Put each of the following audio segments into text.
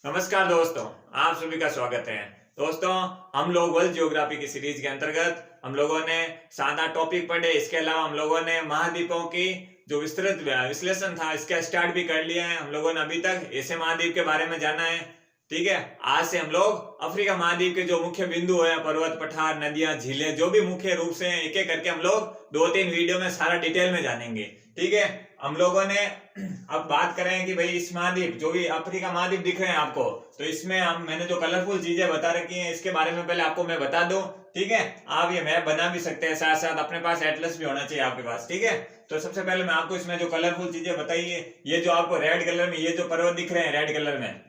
नमस्कार दोस्तों, आप सभी का स्वागत है। दोस्तों, हम लोग वर्ल्ड ज्योग्राफी की सीरीज के अंतर्गत हम लोगों ने 7 टॉपिक पढ़े। इसके अलावा हम लोगों ने महाद्वीपों की जो विस्तृत विश्लेषण था इसका स्टार्ट भी कर लिया है। हम लोगों ने अभी तक एशिया महाद्वीप के बारे में जाना है। ठीक है, आज से हम लोग अफ्रीका महाद्वीप के जो मुख्य बिंदु है, पर्वत, पठार, नदियां, झीलें, जो भी मुख्य रूप से एक एक करके हम लोग 2-3 वीडियो में सारा डिटेल में जानेंगे। ठीक है, हम लोगों ने अब बात करें कि भाई इस महाद्वीप जो भी अफ्रीका महाद्वीप दिख रहे हैं आपको, तो इसमें मैंने जो कलरफुल चीजें बता रखी हैं इसके बारे में पहले आपको मैं बता दूं। ठीक है, आप ये मैप बना भी सकते हैं, साथ साथ अपने पास एटलस भी होना चाहिए आपके पास। ठीक है, तो सबसे पहले मैं आपको इसमें जो कलरफुल चीजें बताई है, ये जो आपको रेड कलर में ये जो पर्वत दिख रहे हैं रेड कलर में,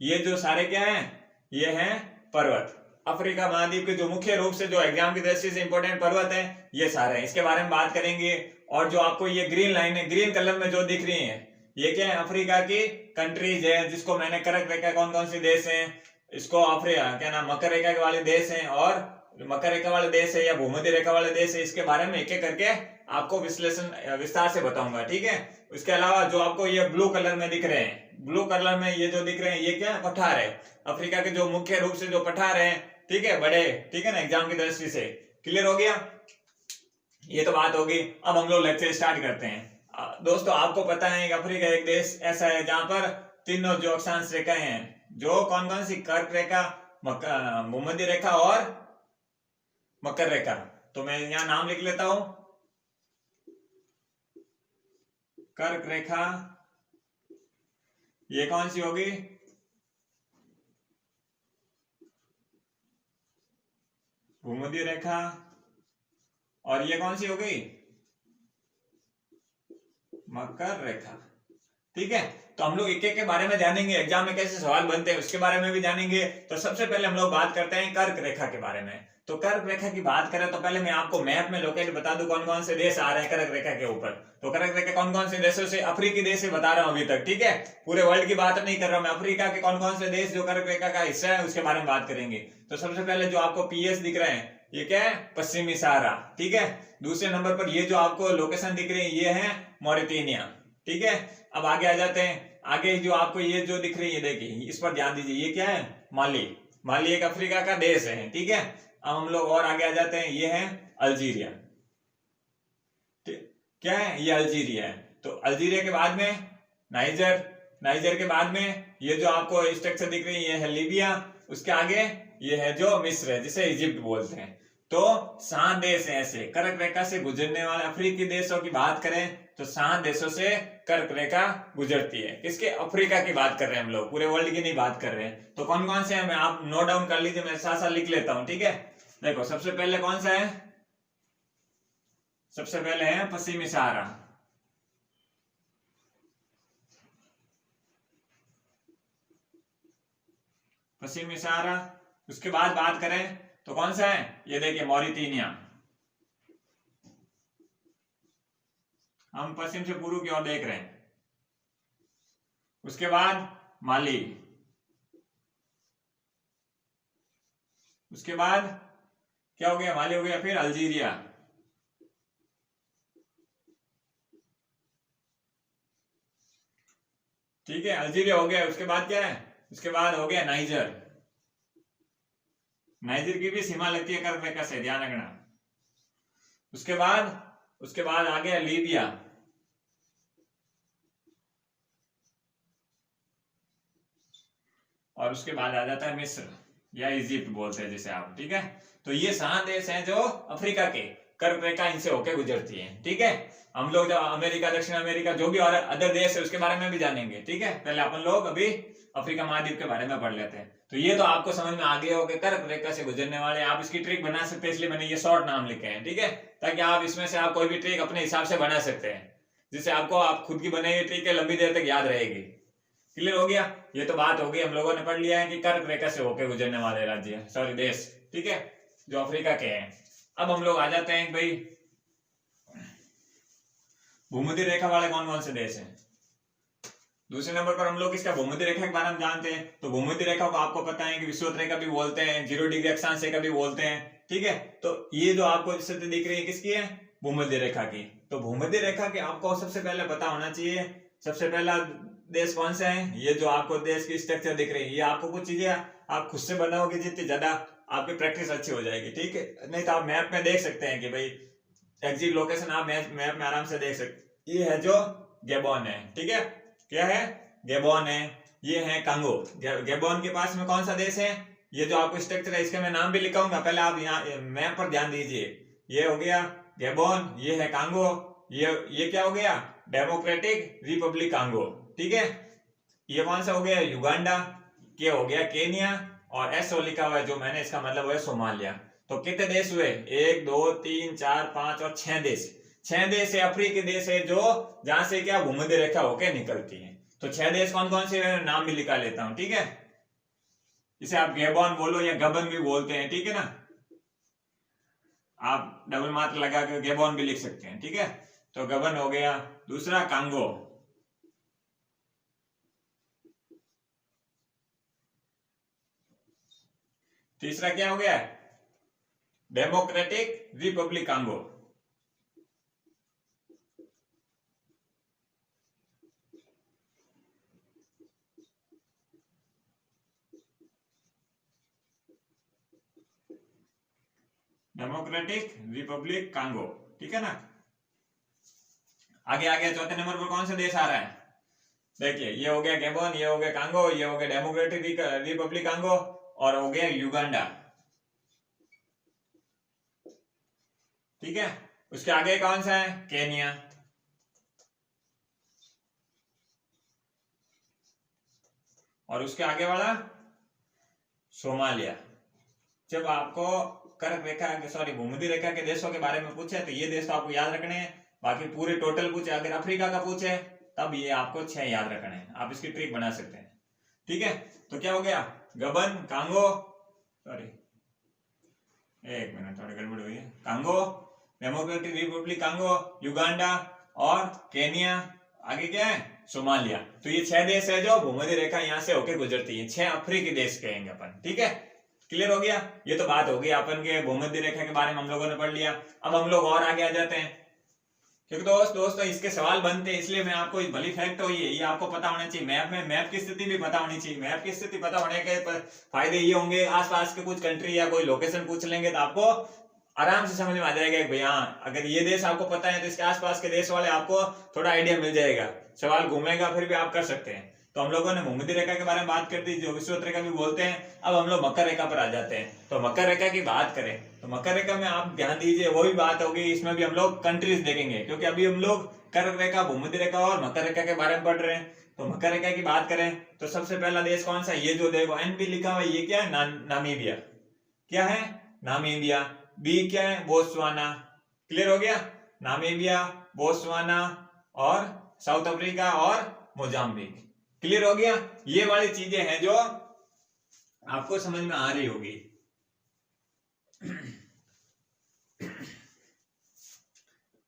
ये जो सारे क्या हैं, ये हैं पर्वत। अफ्रीका महाद्वीप के जो मुख्य रूप से जो एग्जाम की दृष्टि से इंपॉर्टेंट पर्वत है ये सारे हैं, इसके बारे में बात करेंगे। और जो आपको ये ग्रीन लाइन है, ग्रीन कलर में जो दिख रही है, ये क्या है, अफ्रीका की कंट्रीज है, जिसको मैंने कर्क रेखा कौन कौन से देश हैं, इसको अफ्रीका क्या नाम मकर रेखा के वाले देश हैं, और मकर रेखा वाले देश है या भूमध्य रेखा वाले देश है, इसके बारे में एक एक करके आपको विश्लेषण विस्तार से बताऊंगा। ठीक है, इसके अलावा जो आपको ये ब्लू कलर में दिख रहे हैं, ब्लू कलर में ये जो दिख रहे हैं ये क्या है, पठार है। अफ्रीका के जो मुख्य रूप से जो पठार है, ठीक है, बड़े, ठीक है ना, एग्जाम की दृष्टि से क्लियर हो गया। ये तो बात होगी। अब हम लोग लेक्चर स्टार्ट करते हैं। दोस्तों, आपको पता है कि अफ्रीका एक देश ऐसा है जहां पर तीनों जो अक्षांश रेखाएं हैं, जो कौन कौन सी, कर्क रेखा, भूमध्य रेखा और मकर रेखा। तो मैं यहां नाम लिख लेता हूं, कर्क रेखा, ये कौन सी होगी, भूमध्य रेखा, और ये कौन सी हो गई, मकर रेखा। ठीक है, तो हम लोग एक एक के बारे में जानेंगे, एग्जाम में कैसे सवाल बनते हैं उसके बारे में भी जानेंगे। तो सबसे पहले हम लोग बात करते हैं कर्क रेखा के बारे में। तो कर्क रेखा की बात करें तो पहले मैं आपको मैप में लोकेट बता दूं कौन कौन से देश आ रहे हैं कर्क रेखा के ऊपर। तो कर्क रेखा कौन कौन से देशों से, अफ्रीकी देश से बता रहा हूं अभी तक। ठीक है, पूरे वर्ल्ड की बात नहीं कर रहा हूं मैं, अफ्रीका के कौन कौन से देश जो कर्क रेखा का हिस्सा है उसके बारे में बात करेंगे। तो सबसे पहले जो आपको पीएस दिख रहे हैं ये क्या है, पश्चिमी सहारा। ठीक है, दूसरे नंबर पर ये जो आपको लोकेशन दिख रही है ये है मॉरिटेनिया। ठीक है, अब आगे आ जाते हैं। आगे जो आपको ये जो दिख रही है, देखिए इस पर ध्यान दीजिए, ये क्या है, माली। माली एक अफ्रीका का देश है। ठीक है, अब हम लोग और आगे आ जाते हैं, ये है अल्जीरिया। क्या है, ये अल्जीरिया है। तो अल्जीरिया के बाद में नाइजर, नाइजर के बाद में ये जो आपको स्ट्रक्चर दिख रही है ये है लीबिया, उसके आगे ये है जो मिस्र है जिसे इजिप्ट बोलते हैं। तो 7 देश हैं ऐसे कर्क रेखा से गुजरने वाले। अफ्रीकी देशों की बात करें तो 7 देशों से कर्क रेखा गुजरती है। किसके, अफ्रीका की बात कर रहे हैं हम लोग, पूरे वर्ल्ड की नहीं बात कर रहे हैं। तो कौन कौन से हैं, मैं आप नोट डाउन कर लीजिए, मैं साथ साथ लिख लेता हूं। ठीक है, देखो सबसे पहले कौन सा है, सबसे पहले है पश्चिमी सहारा। पश्चिमी सहारा। उसके बाद बात करें तो कौन सा है, ये देखिए मॉरिटेनिया। हम पश्चिम से पूर्व की ओर देख रहे हैं। उसके बाद माली। उसके बाद क्या हो गया, माली हो गया, फिर अल्जीरिया। ठीक है, अल्जीरिया हो गया। उसके बाद क्या है, उसके बाद हो गया नाइजर। नाइजर की भी सीमा लगती है कर्क रेखा से, ध्यान रखना। उसके बाद आ गया लीबिया। और उसके बाद आ जाता है मिस्र या इजिप्ट बोलते हैं जिसे आप। ठीक है, तो ये 7 देश हैं जो अफ्रीका के कर्क रेखा इनसे होके गुजरती है। ठीक है, हम लोग जो अमेरिका, दक्षिण अमेरिका, जो भी और अदर देश है उसके बारे में भी जानेंगे। ठीक है, पहले अपन लोग अभी अफ्रीका महाद्वीप के बारे में पढ़ लेते हैं। तो ये तो आपको समझ में आ गया हो कि कर्क रेखा से गुजरने वाले, आप इसकी ट्रिक बना सकते हैं, इसलिए मैंने ये शॉर्ट नाम लिखे हैं। ठीक है, ताकि आप इसमें से आप कोई भी ट्रिक अपने हिसाब से बना सकते हैं, जिससे आपको आप खुद की बनाई हुई ट्रिक लंबी देर तक याद रहेगी। क्लियर हो गया, ये तो बात हो गई, हम लोगों ने पढ़ लिया है कि कर्क रेखा से होकर गुजरने वाले राज्य, सॉरी देश, ठीक है, जो अफ्रीका के हैं। अब हम लोग आ जाते हैं भाई भूमध्य रेखा वाले कौन कौन से देश हैं। दूसरे नंबर पर हम लोग इसका भूमध्य रेखा के बारे में जानते हैं। तो भूमध्य रेखा को आपको पता है कि विषुवत रेखा भी बोलते हैं, 0 डिग्री अक्षांश रेखा भी बोलते हैं। ठीक है, तो ये जो आपको स्थिति दिख रही है किसकी है, भूमध्य रेखा की। तो भूमध्य रेखा के आपको सबसे पहले पता होना चाहिए, सबसे पहला देश कौन से हैं? ये जो आपको देश की स्ट्रक्चर दिख रही है, ये आपको कुछ चीजें आप खुद से बनाओगे जितनी ज्यादा आपकी प्रैक्टिस अच्छी हो जाएगी, ठीक है। नहीं तो आप मैप में देख सकते हैं कि भाई एग्जिट लोकेशन आप मैप में आराम से देख सकते। ये है जो गैबोन है, ठीक है। क्या है? गैबोन है। ये है कांगो। गैबोन के पास में कौन सा देश है? ये जो आपको स्ट्रक्चर है इसके मैं नाम भी लिखाऊंगा, पहले आप यहाँ मैप पर ध्यान दीजिए। ये हो गया गैबोन, ये है कांगो, ये क्या हो गया? डेमोक्रेटिक रिपब्लिक कांगो, ठीक है। ये कौन सा हो गया? युगांडा। ये हो गया केनिया, और एसओ लिखा हुआ है जो मैंने, इसका मतलब है सोमालिया। तो कितने देश हुए? 1 2 3 4 5 और 6 देश। 6 देश है, अफ्रीकी देश है जो जहां से क्या भूमध्य रेखा होके निकलती है। तो 6 देश कौन कौन से? नाम भी लिखा लेता हूं, ठीक है। इसे आप गैबोन बोलो या गबन भी बोलते हैं, ठीक है ना। आप डबल मात्र लगा के गैबोन भी लिख सकते हैं, ठीक है। तो गबन हो गया। दूसरा कांगो, तीसरा क्या हो गया? Democratic Republic Congo. Democratic Republic Congo, ठीक है ना। आगे आगे चौथे नंबर पर कौन सा देश आ रहा है? देखिए, ये हो गया गैबोन, ये हो गया कांगो, ये हो गया डेमोक्रेटिक रिपब्लिक कांगो, और हो गया युगांडा, ठीक है। उसके आगे कौन सा है? केनिया। और उसके आगे वाला सोमालिया। जब आपको कर्क रेखा सॉरी भूमध्य रेखा के देशों के बारे में पूछे तो ये देश तो आपको याद रखने हैं, बाकी पूरे टोटल पूछे, अगर अफ्रीका का पूछे तब ये आपको 6 याद रखने हैं। आप इसकी ट्रिक बना सकते हैं, ठीक है। तो क्या हो गया? गबन, कांगो, सॉरी एक मिनट थोड़ी गड़बड़ हुई है। Congo, democratic Republic Congo, Uganda और केनिया। आगे क्या है? सोमालिया। तो ये 6 देश है जो भूमध्य रेखा यहाँ से होकर गुजरती है। 6 अफ्रीकी देश कहेंगे अपन, ठीक है। क्लियर हो गया? ये तो बात होगी अपन के भूमध्य रेखा के बारे में हम लोगों ने पढ़ लिया। अब हम लोग और आगे आ जाते हैं, क्योंकि दोस्तों इसके सवाल बनते हैं, इसलिए मैं आपको भली फैक्ट हो ये आपको पता होना चाहिए। मैप में मैप की स्थिति भी पता होनी चाहिए। मैप की स्थिति पता होने के फायदे ये होंगे, आसपास के कुछ कंट्री या कोई लोकेशन पूछ लेंगे तो आपको आराम से समझ में आ जाएगा कि भाई हाँ, अगर ये देश आपको पता है तो इसके आसपास के देश वाले आपको थोड़ा आइडिया मिल जाएगा। सवाल घूमेगा फिर भी आप कर सकते हैं। तो हम लोगों ने भूमध्य रेखा के बारे में बात कर दी, जो विषुवत रेखा भी बोलते हैं। अब हम लोग मकर रेखा पर आ जाते हैं। तो मकर रेखा की बात करें तो मकर रेखा में आप ध्यान दीजिए, वो भी बात होगी, इसमें भी हम लोग कंट्रीज देखेंगे, क्योंकि अभी हम लोग कर्क रेखा, भूमध्य रेखा और मकर रेखा के बारे में पढ़ रहे हैं। तो मकर रेखा की बात करें तो सबसे पहला देश कौन सा है? ये जो देखो एनपी लिखा हुआ है, ये क्या है? नामीबिया। क्या है? नामीबिया। बी क्या है? बोत्सवाना। क्लियर हो गया? नामीबिया, बोत्सवाना और साउथ अफ्रीका और मोजाम्बिक। क्लियर हो गया? ये वाली चीजें हैं जो आपको समझ में आ रही होगी।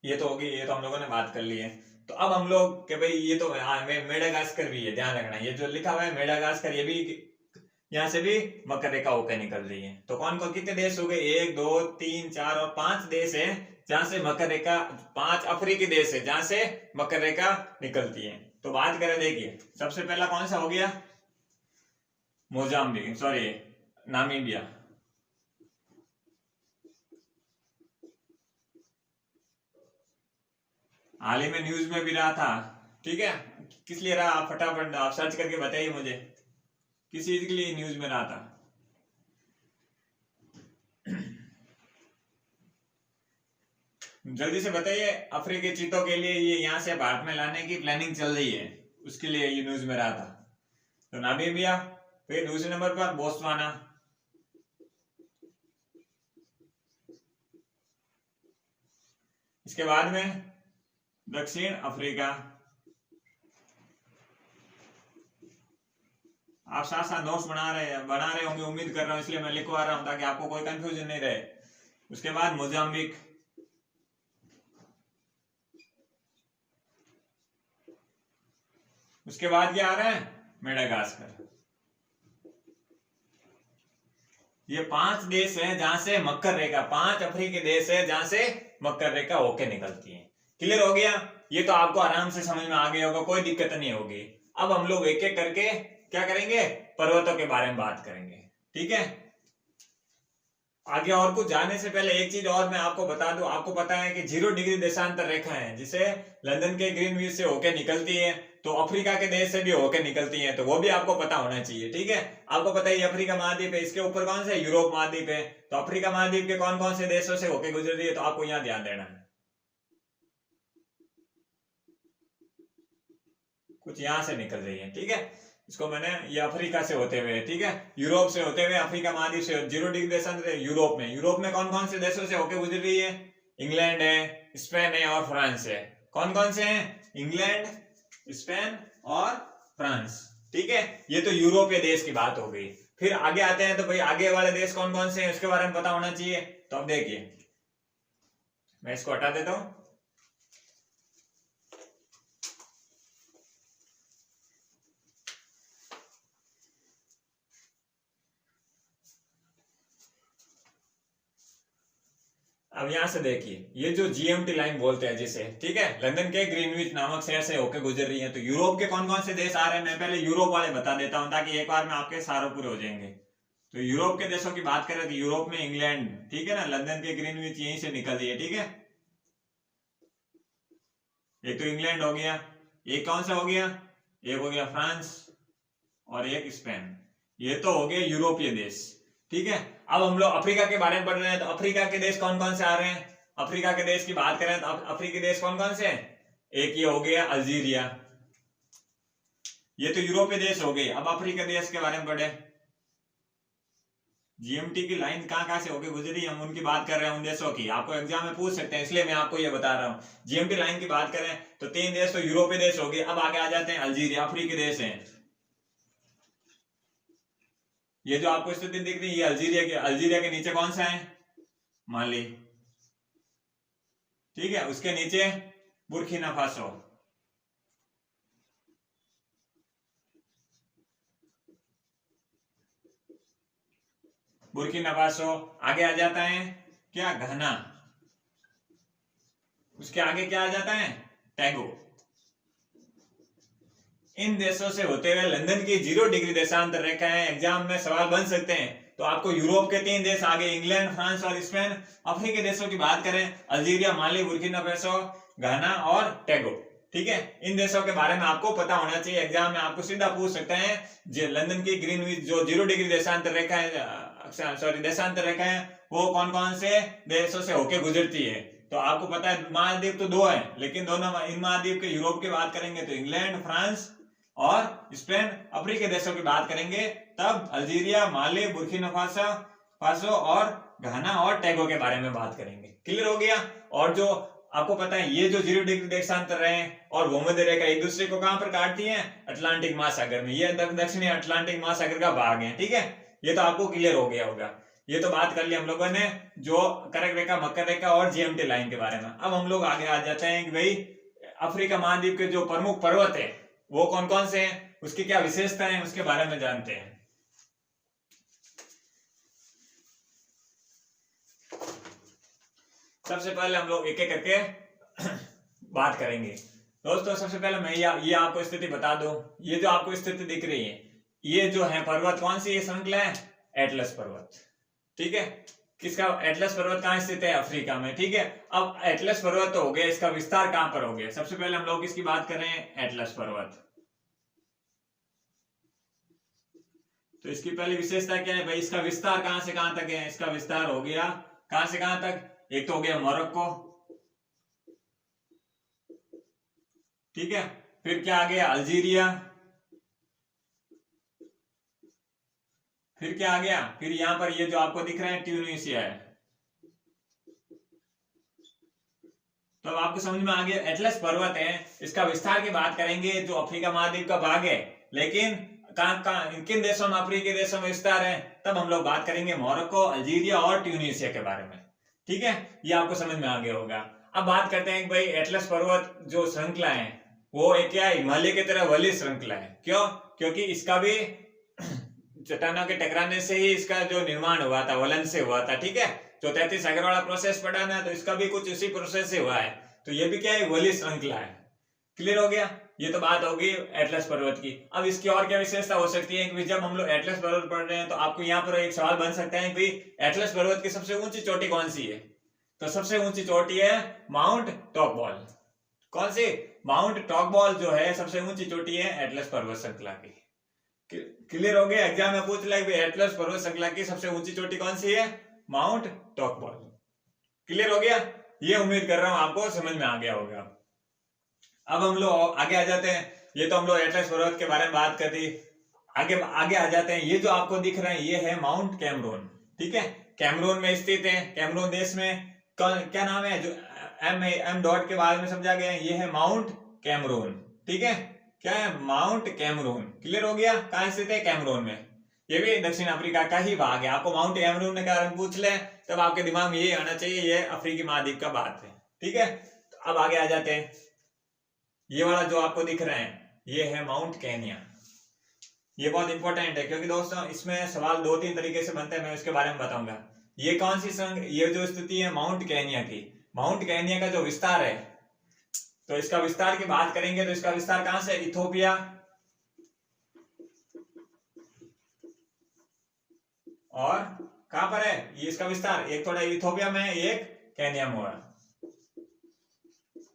ये तो होगी, ये तो हम लोगों ने बात कर ली है। तो अब हम लोग के भाई ये तो मेडागास्कर भी है, ध्यान रखना। ये जो लिखा हुआ है मेडागास्कर, ये भी यहाँ से भी मकर रेखा होकर निकल रही है। तो कौन कौन कितने देश हो गए? 1 2 3 4 और 5 देश है जहां से मकर रेखा, 5 अफ्रीकी देश है जहां से मकर रेखा निकलती है। तो बात करें, देखिए सबसे पहला कौन सा हो गया? Mozambique, sorry Namibia. हाल ही में न्यूज में भी रहा था, ठीक है। किस लिए रहा? आप फटाफट आप सर्च करके बताइए मुझे, किस चीज के लिए न्यूज में रहा था? जल्दी से बताइए। अफ्रीकी चीतों के लिए ये यहाँ से भारत में लाने की प्लानिंग चल रही है, उसके लिए ये न्यूज में रहा था। तो नामीबिया, फिर दूसरे नंबर पर बोत्सवाना, इसके बाद में दक्षिण अफ्रीका। आप साथ साथ नोट्स बना रहे होंगे, उम्मीद कर रहा हूं, इसलिए मैं लिखवा रहा हूं ताकि आपको कोई कंफ्यूजन नहीं रहे। उसके बाद मोजाम्बिक, उसके बाद क्या आ रहा है? मेडागास्कर। ये 5 देश है जहां से मकर रेखा, 5 अफ्रीकी देश है जहां से मकर रेखा होके निकलती है। क्लियर हो गया? ये तो आपको आराम से समझ में आ गया होगा, कोई दिक्कत नहीं होगी। अब हम लोग एक एक करके क्या करेंगे, पर्वतों के बारे में बात करेंगे। ठीक है, आगे और कुछ जाने से पहले एक चीज और मैं आपको बता दूं, आपको पता है कि 0 डिग्री देशांतर रेखा है जिसे लंदन के ग्रीनविच से होके निकलती है, तो अफ्रीका के देश से भी होके निकलती है, तो वो भी आपको पता होना चाहिए। ठीक है, आपको पता है ये अफ्रीका महाद्वीप है, इसके ऊपर कौन सा है, यूरोप महाद्वीप है, तो अफ्रीका महाद्वीप के कौन कौन से देशों से होके गुजर रही है, तो आपको यहाँ ध्यान देना है। कुछ यहां से निकल रही है। ठीक है, इसको मैंने ये अफ्रीका से होते हुए, ठीक है, यूरोप से होते हुए अफ्रीका महाद्वीप से 0 डिग्री देशांतर यूरोप में कौन कौन से देशों से होके गुजर रही है, इंग्लैंड है, स्पेन है और फ्रांस है। कौन कौन से हैं, इंग्लैंड, स्पेन और फ्रांस। ठीक है, ये तो यूरोपीय देश की बात हो गई। फिर आगे आते हैं, तो भाई आगे वाले देश कौन कौन से हैं उसके बारे में पता होना चाहिए। तो अब देखिए, मैं इसको हटा देता हूं। अब यहां से देखिए, ये जो जीएमटी लाइन बोलते हैं जिसे, ठीक है, लंदन के ग्रीनविच नामक शहर से होकर गुजर रही है, तो यूरोप के कौन कौन से देश आ रहे हैं, मैं पहले यूरोप वाले बता देता हूं ताकि एक बार में आपके सारे पूरे हो जाएंगे। तो यूरोप के देशों की बात करें तो यूरोप में इंग्लैंड, ठीक है ना, लंदन के ग्रीनविच यहीं से निकल रही है। ठीक है, एक तो इंग्लैंड हो गया, एक कौन सा हो गया, एक हो गया फ्रांस और एक स्पेन, ये तो हो गए यूरोपीय देश। ठीक है, अब हम लोग अफ्रीका के बारे में पढ़ रहे हैं, तो अफ्रीका के देश कौन कौन से आ रहे हैं, अफ्रीका के देश की बात करें तो अफ्रीकी देश कौन कौन से हैं, एक ये हो गया अल्जीरिया, ये तो यूरोपीय देश हो गए। अब अफ्रीका देश के बारे में पढ़े, जीएमटी की लाइन कहां से होके गुजरी, हम उनकी बात कर रहे हैं, उन देशों की, आपको एग्जाम में पूछ सकते हैं इसलिए मैं आपको ये बता रहा हूं। जीएमटी लाइन की बात करें तो 3 देश तो यूरोपीय देश हो गए। अब आगे आ जाते हैं अल्जीरिया, अफ्रीकी देश है। ये जो आपको स्थिति दिख रही है, ये अल्जीरिया के नीचे कौन सा है, माली। ठीक है, उसके नीचे बुर्किना फासो, बुर्किना फासो। आगे आ जाता है क्या, घाना, उसके आगे क्या आ जाता है, टैगो। इन देशों से होते हुए लंदन की 0 डिग्री देशांतर रेखा है, एग्जाम में सवाल बन सकते हैं। तो आपको यूरोप के 3 देश आगे, इंग्लैंड, फ्रांस और स्पेन। अफ्रीकी देशों की बात करें, अल्जीरिया, माली, बुर्किना फासो, घाना और टैगो। ठीक है, इन देशों के बारे में आपको पता होना चाहिए, एग्जाम में आपको सीधा पूछ सकते हैं लंदन की ग्रीनविच जो 0 डिग्री देशांतर रेखा है, देशांतर रेखा है, वो कौन कौन से देशों से होकर गुजरती है। तो आपको पता है महाद्वीप तो 2 है, लेकिन दोनों इन महाद्वीप के यूरोप की बात करेंगे तो इंग्लैंड, फ्रांस और स्पेन। अफ्रीकी देशों की बात करेंगे तब अल्जीरिया, माली, बुर्किना फासो और घाना और टैगो के बारे में बात करेंगे। क्लियर हो गया। और जो आपको पता है ये जो 0 डिग्री देशांतर रहे और भूमध्य रेखा एक दूसरे को कहां पर काटती है, अटलांटिक महासागर में, ये दक्षिणी अटलांटिक महासागर का भाग है। ठीक है, ये तो आपको क्लियर हो गया होगा। ये तो बात कर ली हम लोगों ने जो कर्क रेखा, मकर रेखा और जीएमटी लाइन के बारे में। अब हम लोग आगे आ जाते हैं कि भाई अफ्रीका महाद्वीप के जो प्रमुख पर्वत है वो कौन कौन से हैं, उसकी क्या विशेषता है, उसके बारे में जानते हैं। सबसे पहले हम लोग एक एक करके बात करेंगे। दोस्तों सबसे पहले मैं ये आपको स्थिति बता दूं, ये जो आपको स्थिति दिख रही है, ये जो है पर्वत कौन सी श्रृंखला है, एटलस पर्वत। ठीक है, किसका, एटलस पर्वत कहां स्थित है, अफ्रीका में। ठीक है, अब एटलस पर्वत तो हो गया, इसका विस्तार कहां पर हो गया, सबसे पहले हम लोग इसकी बात कर रहे हैं, एटलस पर्वत। तो इसकी पहली विशेषता क्या है भाई, इसका विस्तार कहां से कहां तक है, इसका विस्तार हो गया कहां से कहां तक, एक तो हो गया मोरक्को, ठीक है, फिर क्या आ गया, अल्जीरिया, फिर क्या आ गया, फिर यहां पर ये जो आपको दिख रहा है ट्यूनीशिया है। तो अब आपको समझ में आ गया, एटलस पर्वत है, इसका विस्तार की बात करेंगे जो अफ्रीका महाद्वीप का भाग है, लेकिन किन देशों में, अफ्रीकी देशों में विस्तार है, तब हम लोग बात करेंगे मोरक्को, अल्जीरिया और ट्यूनीशिया के बारे में। ठीक है, ये आपको समझ में आ गया होगा। अब बात करते हैं कि भाई एटलस पर्वत जो श्रृंखला है वो एक क्या है, हिमालय की तरह वली श्रृंखला है। क्यों, क्योंकि इसका भी चट्टानों के टकराने से ही इसका जो निर्माण हुआ था, वलन से हुआ था। ठीक है, जो 33 सागर वाला प्रोसेस पढ़ा ना, तो इसका भी कुछ उसी प्रोसेस से हुआ है। तो ये भी क्या है, वली श्रृंखला है। क्लियर हो गया। ये तो बात होगी एटलस पर्वत की। अब इसकी और क्या विशेषता हो सकती है कि जब हम लोग एटलस पर्वत पढ़ रहे हैं तो आपको यहाँ पर एक सवाल बन सकता है कि एटलस पर्वत की सबसे ऊंची चोटी कौन सी है? तो सबसे ऊंची चोटी है माउंट टॉकबॉल। कौन सी? माउंट टॉकबॉल जो है सबसे ऊंची चोटी है एटलस पर्वत श्रृंखला की। क्लियर हो गया? एग्जाम में पूछ लिया एटलस पर्वत श्रृंखला की सबसे ऊंची चोटी कौन सी है? माउंट टॉकबॉल। क्लियर हो गया? ये उम्मीद कर रहा हूं आपको समझ में आ गया होगा। अब हम लोग आगे आ जाते हैं। ये तो हम लोग एटलस पर्वत के बारे में बात कर दी। आगे आगे आ जाते हैं। ये जो आपको दिख रहा है ये है माउंट कैमरून। ठीक है, कैमरून में स्थित है। कैमरून देश में क्या नाम है? जो एम डॉट के बाद में समझा गया, ये है माउंट कैमरून। ठीक है, क्या है? Mount Cameroon. क्लियर हो गया? कहां स्थित है? कैमरून में। ये भी दक्षिण अफ्रीका का ही भाग है। आपको माउंट कैमरून का पूछ ले तब आपके दिमाग में ये आना चाहिए ये अफ्रीकी महाद्वीप का बात है। ठीक है, तो अब आगे आ जाते हैं। ये वाला जो आपको दिख रहा है ये है माउंट केनिया। ये बहुत इंपॉर्टेंट है क्योंकि दोस्तों इसमें सवाल 2-3 तरीके से बनते हैं, मैं उसके बारे में बताऊंगा। ये कौन सी ये जो स्थिति है माउंट केनिया की, माउंट केनिया का जो विस्तार है, तो इसका विस्तार की बात करेंगे तो इसका विस्तार कहां से? इथोपिया और कहां पर है ये इसका विस्तार? एक थोड़ा इथोपिया में, एक केनिया में हो रहा।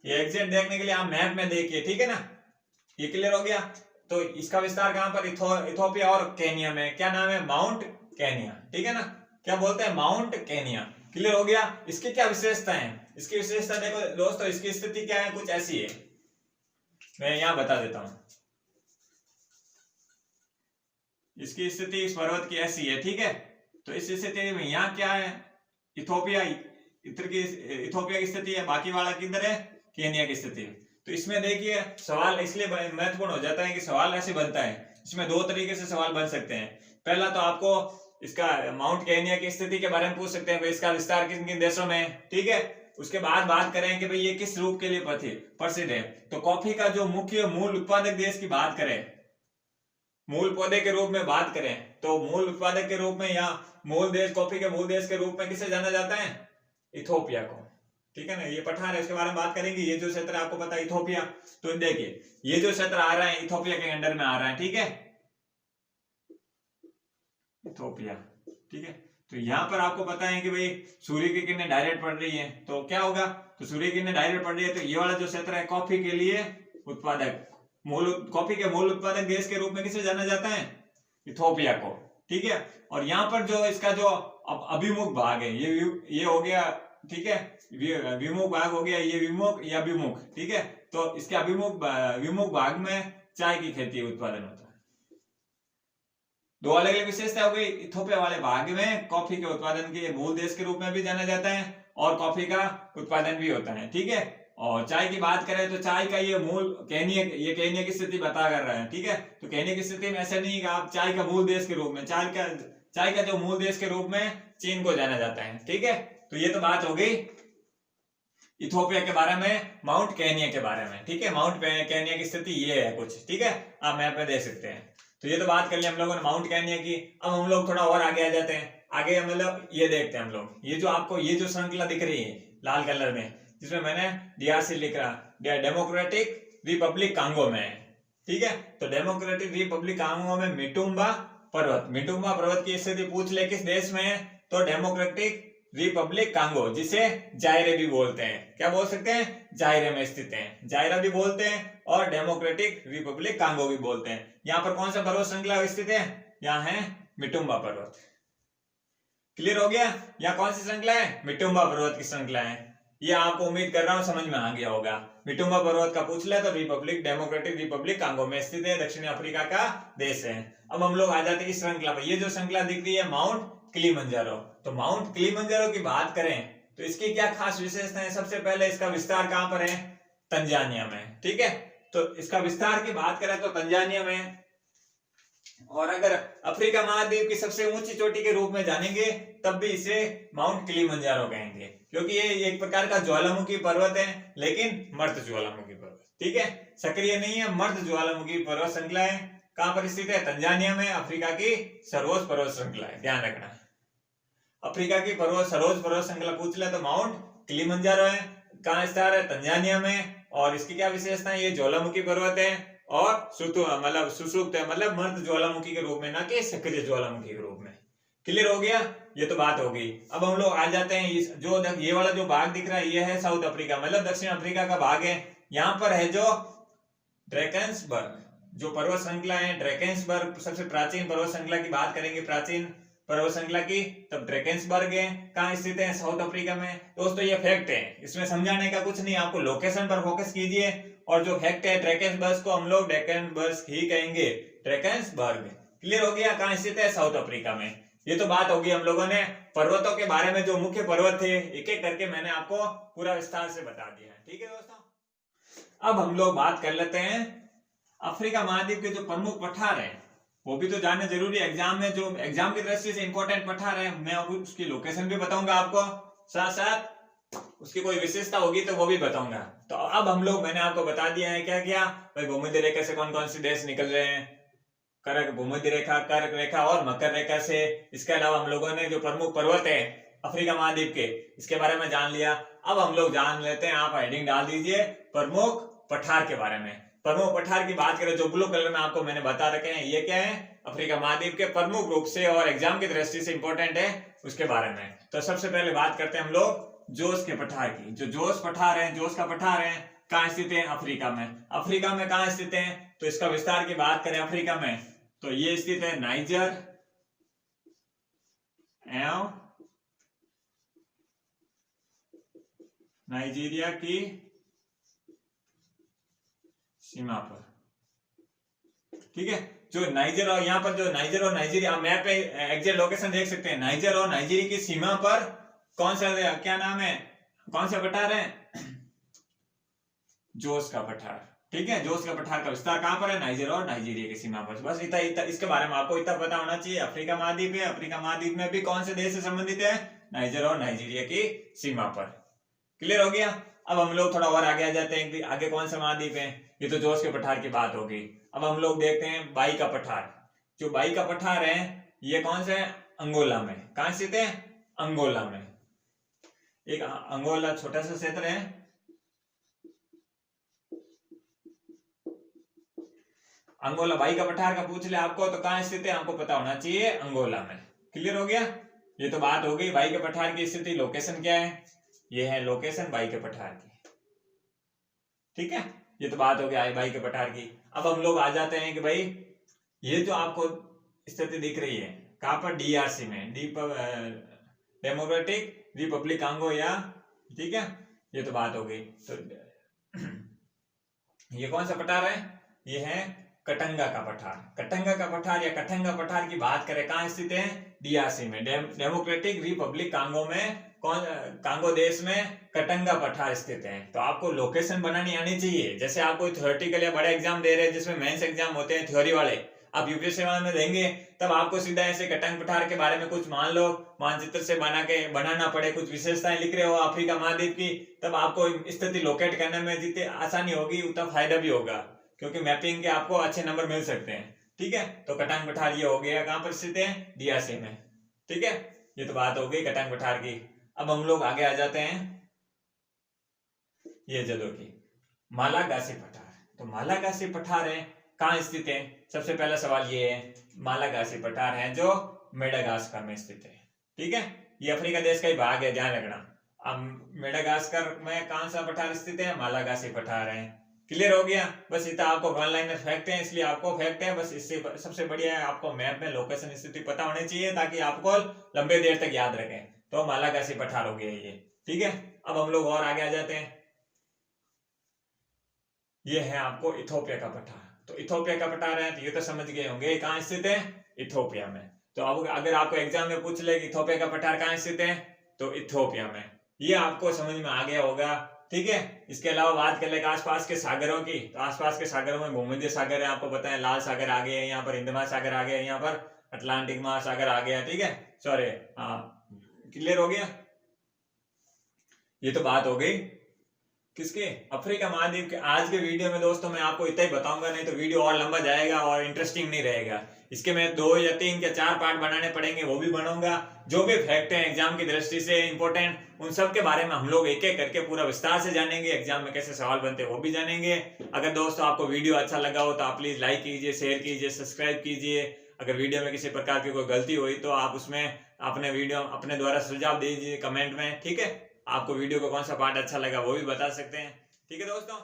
ये एग्जैक्ट देखने के लिए आप मैप में देखिए। ठीक है ना, ये क्लियर हो गया? तो इसका विस्तार कहां पर? इथोपिया और केनिया में। क्या नाम है? Mount Kenya. ठीक है ना, क्या बोलते हैं? Mount Kenya. क्लियर हो गया? इसकी क्या विशेषता है? इसकी विशेषता देखो दोस्तों, इसकी स्थिति क्या है? कुछ ऐसी है, मैं यहां बता देता हूं। इसकी स्थिति इस पर्वत की ऐसी है। ठीक है, तो इस स्थिति में यहाँ क्या है? इथोपिया इथोपिया की स्थिति है, बाकी वाला किधर है? केनिया की स्थिति है। तो इसमें देखिए सवाल इसलिए महत्वपूर्ण हो जाता है कि सवाल ऐसे बनता है। इसमें 2 तरीके से सवाल बन सकते हैं। पहला तो आपको इसका माउंट केनिया की स्थिति के बारे में पूछ सकते हैं, भाई इसका विस्तार किन किन देशों में है। ठीक है, उसके बाद बात करें कि भाई ये किस रूप के लिए प्रसिद्ध है। तो कॉफी का जो मुख्य मूल उत्पादक देश की बात करें, मूल पौधे के रूप में बात करें, तो मूल उत्पादक के रूप में या मूल देश, कॉफी के मूल देश के रूप में किसे जाना जाता है? इथोपिया को। ठीक है ना, ये पठार है, इसके बारे में बात करेंगे। ये जो क्षेत्र आपको पता है इथोपिया, तो देखिए ये जो क्षेत्र आ रहा है इथोपिया के अंडर में आ रहा है। ठीक है, इथोपिया। ठीक है, तो यहाँ पर आपको पता है कि भाई सूर्य की किरणें डायरेक्ट पड़ रही है, तो क्या होगा? तो सूर्य की किरणें डायरेक्ट पड़ रही है, तो ये वाला जो क्षेत्र है कॉफी के लिए उत्पादक, कॉफी के मूल उत्पादक देश के रूप में किसे जाना जाता है? इथोपिया को। ठीक है, और यहाँ पर जो इसका जो अभिमुख भाग है ये हो गया। ठीक है, विमुख भाग हो गया, ये विमुख या विमुख। ठीक है, तो इसके विमुख भाग में चाय की खेती उत्पादन होता है। 2 अलग अलग विशेषता हो गई। इथोपिया वाले भाग में कॉफी के उत्पादन के मूल देश के रूप में भी जाना जाता है और कॉफी का उत्पादन भी होता है। ठीक है, और चाय की बात करें तो चाय का ये मूल केनिया की स्थिति बता कर रहा है। ठीक है, तो केनिया की स्थिति में ऐसा नहीं कि आप चाय का मूल देश के रूप में, चाय का जो मूल देश के रूप में चीन को जाना जाता है। ठीक है, तो ये तो बात हो गई इथोपिया के बारे में, माउंट केनिया के बारे में। ठीक है, माउंट केनिया की स्थिति ये है कुछ। ठीक है, आप मैप में देख सकते हैं। तो ये तो बात कर ली हम लोगों ने माउंट केनिया की। अब हम लोग थोड़ा और आगे आ जाते हैं। आगे मतलब ये देखते हैं हम लोग, ये जो आपको ये जो श्रृंखला दिख रही है लाल कलर में, जिसमें मैंने DRC लिख रहा, डेमोक्रेटिक रिपब्लिक कांगो में है। ठीक है, तो डेमोक्रेटिक रिपब्लिक कांगो में मिटुम्बा पर्वत की स्थिति पूछ ले किस देश में है? तो डेमोक्रेटिक रिपब्लिक कांगो, जिसे जायरे भी बोलते हैं। क्या बोल सकते हैं? जायरे में स्थित है, जायरा भी बोलते हैं और डेमोक्रेटिक रिपब्लिक कांगो भी बोलते हैं। यहाँ पर कौन सा पर्वत श्रृंखला स्थित है? यहाँ है मिटुम्बा पर्वत। क्लियर हो गया? यहाँ कौन सी श्रृंखला है? मिटुम्बा पर्वत की श्रृंखला है। ये आपको उम्मीद कर रहा हूं समझ में आ गया होगा। मिटुम्बा पर्वत का पूछ ले तो डेमोक्रेटिक रिपब्लिक कांगो में स्थित है, दक्षिण अफ्रीका का देश है। अब हम लोग आ जाते हैं इस श्रृंखला पर। ये जो श्रृंखला दिख रही है माउंट किलिमंजारो, तो माउंट किलिमंजारो की बात करें तो इसकी क्या खास विशेषता है? सबसे पहले इसका विस्तार कहां पर है? तंजानिया में। ठीक है, तो इसका विस्तार की बात करें तो तंजानिया में। और अगर अफ्रीका महाद्वीप की सबसे ऊंची चोटी के रूप में जानेंगे तब भी इसे माउंट किलिमंजारो कहेंगे, क्योंकि ये एक प्रकार का ज्वालामुखी पर्वत है, लेकिन मर्द ज्वालामुखी पर्वत। ठीक है, सक्रिय नहीं है, मर्द ज्वालामुखी पर्वत श्रृंखला है। कहां पर स्थित है? तंजानिया में। अफ्रीका की सर्वोच्च पर्वत श्रृंखला है, ध्यान रखना। अफ्रीका की सर्वोच्च पर्वत श्रृंखला पूछ ले तो माउंट किलिमंजारो है। कहां स्थित है? तंजानिया में। और इसकी क्या विशेषता है, ये ज्वालामुखी पर्वत है और सुसुप्त है, मतलब मर्द ज्वालामुखी के रूप में, ना कि सक्रिय ज्वालामुखी के रूप में। क्लियर हो गया, ये तो बात हो गई। अब हम लोग आ जाते हैं इस जो ये वाला जो भाग दिख रहा है ये है साउथ अफ्रीका, मतलब दक्षिण अफ्रीका का भाग है। यहाँ पर है जो ड्रैकेंसबर्ग, जो पर्वत श्रृंखला है ड्रैकेंसबर्ग, सबसे प्राचीन पर्वत श्रृंखला की बात करेंगे, प्राचीन पर्वत श्रृंखला की, तब ड्रैकेंसबर्ग है। कहाँ स्थित है, साउथ अफ्रीका में। दोस्तों ये फैक्ट है, इसमें समझाने का कुछ नहीं, आपको लोकेशन पर फोकस कीजिए। और जो फैक्ट है ड्रैकेंसबर्ग को हम लोग ड्रैकेंसबर्ग ही कहेंगे, ड्रैकेंसबर्ग। क्लियर हो गया, कहाँ स्थित है, साउथ अफ्रीका में। ये तो बात होगी, हम लोगों ने पर्वतों के बारे में, जो मुख्य पर्वत थे एक एक करके मैंने आपको पूरा विस्तार से बता दिया है। ठीक है दोस्तों, अब हम लोग बात कर लेते हैं अफ्रीका महाद्वीप के जो प्रमुख पठार है, वो भी तो जानना जरूरी है एग्जाम में, जो एग्जाम की दृष्टि से इंपॉर्टेंट पठार है। मैं उसकी लोकेशन भी बताऊंगा आपको, साथ साथ उसकी कोई विशेषता होगी तो वो भी बताऊंगा। तो अब हम लोग, मैंने आपको बता दिया है क्या क्या भाई, भूमध्य रेखा से कौन कौन से देश निकल रहे हैं, कर्क, भूमध्य रेखा, कर्क रेखा और मकर रेखा से। इसके अलावा हम लोगों ने जो प्रमुख पर्वत है अफ्रीका महाद्वीप के, इसके बारे में जान लिया। अब हम लोग जान लेते हैं, आप हेडिंग डाल दीजिए प्रमुख पठार के बारे में। प्रमुख पठार की बात करें, जो ब्लू कलर में आपको मैंने बता रखे हैं, ये क्या है, अफ्रीका महाद्वीप के प्रमुख रूप से और एग्जाम की दृष्टि से इंपॉर्टेंट है उसके बारे में। तो सबसे पहले बात करते हैं हम लोग जोस के पठार की। जो जोस पठार है, जोस का पठार है, कहाँ स्थित है, अफ्रीका में। अफ्रीका में कहाँ स्थित है, तो इसका विस्तार की बात करें अफ्रीका में, तो ये स्थित है नाइजर एवं नाइजीरिया की सीमा पर। ठीक है, जो नाइजर और यहाँ पर जो नाइजर और नाइजीरिया, मैप पे एग्जैक्ट लोकेशन देख सकते हैं, नाइजर और नाइजीरिया की सीमा पर कौन सा, क्या नाम है, कौन सा पठार है, जोस का पठार। ठीक है, जोस का पठार का विस्तार कहां पर है, नाइजर और नाइजीरिया की सीमा पर। बस इतना इसके बारे में आपको इतना पता होना चाहिए। अफ्रीका महाद्वीप है, अफ्रीका महाद्वीप में भी कौन से देश से संबंधित है, नाइजर और नाइजीरिया की सीमा पर। क्लियर हो गया। अब हम लोग थोड़ा और आगे आ जाते हैं कि आगे कौन सा महाद्वीप है। ये तो जोस के पठार की बात होगी। अब हम लोग देखते हैं बाई का पठार। जो बाई का पठार है ये कौन सा है, अंगोला में। कहां स्थित है, अंगोला में। एक अंगोला छोटा सा क्षेत्र है, अंगोला। बाई का पठार का पूछ ले आपको तो कहां स्थित है, आपको पता होना चाहिए, अंगोला में। क्लियर हो गया, ये तो बात हो गई। बाई के पठार की स्थिति, लोकेशन क्या है, ये है लोकेशन बाई के पठार की। ठीक है, ये तो बात हो गया बाई के पठार की। अब हम लोग आ जाते हैं कि भाई ये जो आपको स्थिति दिख रही है कहां पर, डीआरसी में, डेमोक्रेटिक रिपब्लिक कांगो, या ठीक है, ये तो बात हो गई। तो ये कौन सा पठार है, ये है कटंगा का पठार। कटंगा का पठार या कठंगा पठार की बात करें, कहां स्थित है, डीआरसी में, डेमोक्रेटिक रिपब्लिक कांगो में। कांगो देश में कटंगा पठार स्थित है। तो आपको लोकेशन बनानी आनी चाहिए। जैसे आप कोई थ्योरेटिकल या बड़े एग्जाम दे रहे हैं जिसमें मेंस एग्जाम होते हैं थ्योरी वाले, आप यूपीएससी में देंगे, तब आपको सीधा ऐसे कटंग पठार के बारे में कुछ मान लो मानचित्र से बनाना पड़े, कुछ विशेषताएं लिख रहे हो अफ्रीका महाद्वीप की, तब आपको स्थिति लोकेट करने में जितनी आसानी होगी उतना फायदा भी होगा, क्योंकि मैपिंग के आपको अच्छे नंबर मिल सकते हैं। ठीक है, तो कटंग पठार ये हो गया, कहां पर स्थित है, डीआरसी में। ठीक है, ये तो बात हो गई कटंग पठार की। अब हम लोग आगे आ जाते हैं ये जलो की मालागासी पठार। तो मालागासी पठार है, कहां स्थित है, सबसे पहला सवाल ये है। मालागासी पठार है जो मेडागास्कर में स्थित है। ठीक है, ये अफ्रीका देश का ही भाग है, ध्यान रखना। अब मेडागास्कर में कहां सा पठार स्थित है, मालागासी पठार है। क्लियर हो गया, बस इतना आपको वन लाइनर फैक्ट है, इसलिए आपको फैक्ट है, बस इससे सबसे बढ़िया है आपको मैप में लोकेशन स्थिति पता होनी चाहिए ताकि आपको लंबे देर तक याद रखें। तो मालागासी पठार हो गया ये। ठीक है, अब हम लोग और आगे आ जाते हैं। ये है आपको इथोपिया का पठार। तो इथोपिया का पठार है, तो ये तो समझ गए होंगे कहां स्थित है, इथोपिया में। तो अब अगर आपको एग्जाम में पूछ ले कि इथोपिया का पठार कहां स्थित है, तो इथोपिया में, ये आपको समझ में आ गया होगा। ठीक है, इसके अलावा बात कर ले आसपास के सागरों की। तो आसपास के सागरों में भूमध्य सागर है, आपको पता है, लाल सागर आ गया, यहाँ पर हिंद महासागर आ गया, यहाँ पर अटलांटिक महासागर आ गया। ठीक है, सॉरी, हाँ, क्लियर हो गया, ये तो बात हो गई किसके? अफ्रीका महाद्वीप के। आज के वीडियो में दोस्तों मैं आपको इतना ही बताऊंगा, नहीं तो वीडियो और लंबा जाएगा और इंटरेस्टिंग नहीं रहेगा। इसके मैं 2 या 3 या 4 पार्ट बनाने पड़ेंगे, वो भी बनाऊंगा। जो भी फैक्ट है एग्जाम की दृष्टि से इंपॉर्टेंट, उन सब के बारे में हम लोग एक एक करके पूरा विस्तार से जानेंगे। एग्जाम में कैसे सवाल बनते हैं वो भी जानेंगे। अगर दोस्तों आपको वीडियो अच्छा लगा हो तो आप प्लीज लाइक कीजिए, शेयर कीजिए, सब्सक्राइब कीजिए। अगर वीडियो में किसी प्रकार की कोई गलती हुई तो आप उसमें अपने द्वारा सुझाव दीजिए कमेंट में, ठीक है। आपको वीडियो का कौन सा पार्ट अच्छा लगा वो भी बता सकते हैं, ठीक है दोस्तों।